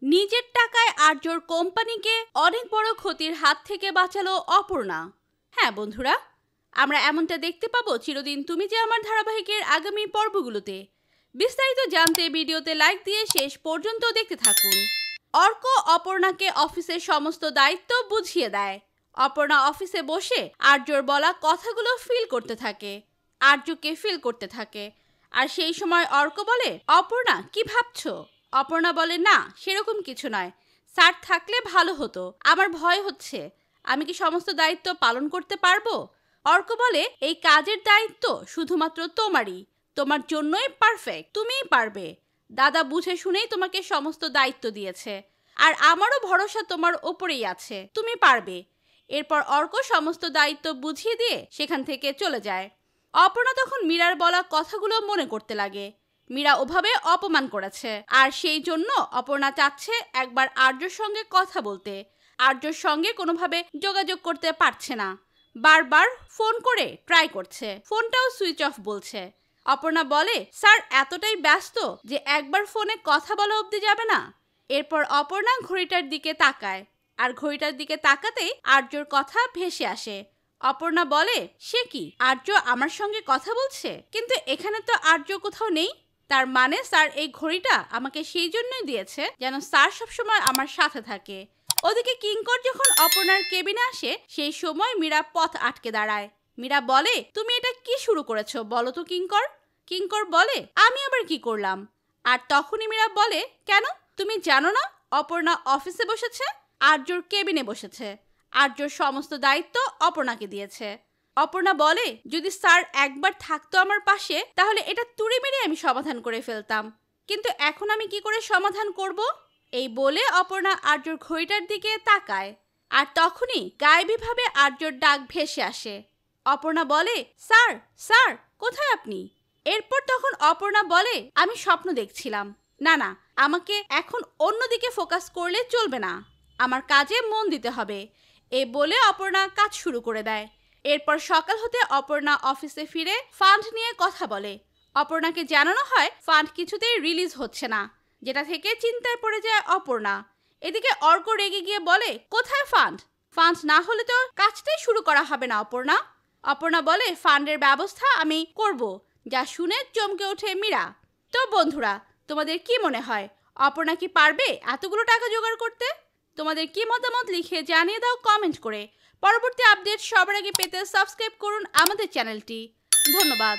নিজের টাকায় আর্যর কোম্পানিকে অনেক বড় ক্ষতির হাত থেকে বাঁচালো অপর্ণা। হ্যাঁ বন্ধুরা, আমরা এমনটা দেখতে পাবো চিরদিন তুমি যে আমার ধারাবাহিকের আগামী পর্বগুলোতে। বিস্তারিত জানতে ভিডিওতে লাইক দিয়ে শেষ পর্যন্ত দেখতে থাকুন। অর্ক অপর্ণাকে অফিসের সমস্ত দায়িত্ব বুঝিয়ে দেয়। অপর্ণা অফিসে বসে আর্যর বলা কথাগুলো ফিল করতে থাকে, আর্যকে ফিল করতে থাকে। আর সেই সময় অর্ক বলে, অপর্ণা কি ভাবছো? অপর্ণা বলে, না সেরকম কিছু নয়, স্যার থাকলে ভালো হতো, আমার ভয় হচ্ছে, আমি কি সমস্ত দায়িত্ব পালন করতে পারবো? অর্ক বলে, এই কাজের দায়িত্ব শুধুমাত্র তোমারই, তোমার জন্যই পারফেক্ট, তুমিই পারবে। দাদা বুঝে শুনেই তোমাকে সমস্ত দায়িত্ব দিয়েছে, আর আমারও ভরসা তোমার ওপরেই আছে, তুমি পারবে। এরপর অর্ক সমস্ত দায়িত্ব বুঝিয়ে দিয়ে সেখান থেকে চলে যায়। অপর্ণা তখন মীরার বলা কথাগুলো মনে করতে লাগে। মীরা ওভাবে অপমান করেছে, আর সেই জন্য অপর্ণা চাচ্ছে একবার আর্যর সঙ্গে কথা বলতে। আর্যর সঙ্গে কোনোভাবে যোগাযোগ করতে পারছে না, বারবার ফোন করে ট্রাই করছে, ফোনটাও সুইচ অফ বলছে। অপর্ণা বলে, স্যার এতটাই ব্যস্ত যে একবার ফোনে কথা বলা অবধি যাবে না? এরপর অপর্ণা ঘড়িটার দিকে তাকায়, আর ঘড়িটার দিকে তাকাতেই আর্যর কথা ভেসে আসে। অপর্ণা বলে, সে কি, আর্য আমার সঙ্গে কথা বলছে, কিন্তু এখানে তো আর্য কোথাও নেই। তার মানে স্যার এই ঘড়িটা আমাকে সেই জন্যই দিয়েছে যেন স্যার সবসময় আমার সাথে থাকে। ওদিকে কিঙ্কর যখন অপর্ণার কেবিনে আসে, সেই সময় মীরা পথ আটকে দাঁড়ায়। মীরা বলে, তুমি এটা কি শুরু করেছো বলো তো কিঙ্কর? কিঙ্কর বলে, আমি আবার কি করলাম? আর তখনই মীরা বলে, কেন তুমি জানো না অপর্ণা অফিসে বসেছে, আর্যর কেবিনে বসেছে, আর্যর সমস্ত দায়িত্ব অপর্ণাকে দিয়েছে। অপর্ণা বলে, যদি স্যার একবার থাকতো আমার পাশে তাহলে এটা তুড়ি মেরে আমি সমাধান করে ফেলতাম, কিন্তু এখন আমি কি করে সমাধান করব? এই বলে অপর্ণা আর্যর ঘড়িটার দিকে তাকায়, আর তখনই গায়েবীভাবে আর্যর ডাক ভেসে আসে। অপর্ণা বলে, স্যার স্যার কোথায় আপনি? এরপর তখন অপর্ণা বলে, আমি স্বপ্ন দেখছিলাম, না না, আমাকে এখন অন্যদিকে ফোকাস করলে চলবে না, আমার কাজে মন দিতে হবে। এই বলে অপর্ণা কাজ শুরু করে দেয়। এরপর সকাল হতে অপর্ণা অফিসে ফিরে ফান্ড নিয়ে কথা বলে। অপর্ণাকে জানানো হয় ফান্ড কিছুতেই রিলিজ হচ্ছে না, যেটা থেকে চিন্তায় পড়ে যায় অপর্ণা। এদিকে অর্ক রেগে গিয়ে বলে, কোথায় ফান্ড? ফান্ড না হলে তো কাজটাই শুরু করা হবে না অপর্ণা। অপর্ণা বলে, ফান্ডের ব্যবস্থা আমি করব। যা শুনে চমকে ওঠে মীরা। তো বন্ধুরা, তোমাদের কি মনে হয় অপর্ণা কি পারবে এতগুলো টাকা জোগাড় করতে? তোমাদের কি মতামত লিখে জানিয়ে দাও কমেন্ট করে। পরবর্তী আপডেট সবার আগে পেতে সাবস্ক্রাইব করুন আমাদের চ্যানেলটি। ধন্যবাদ।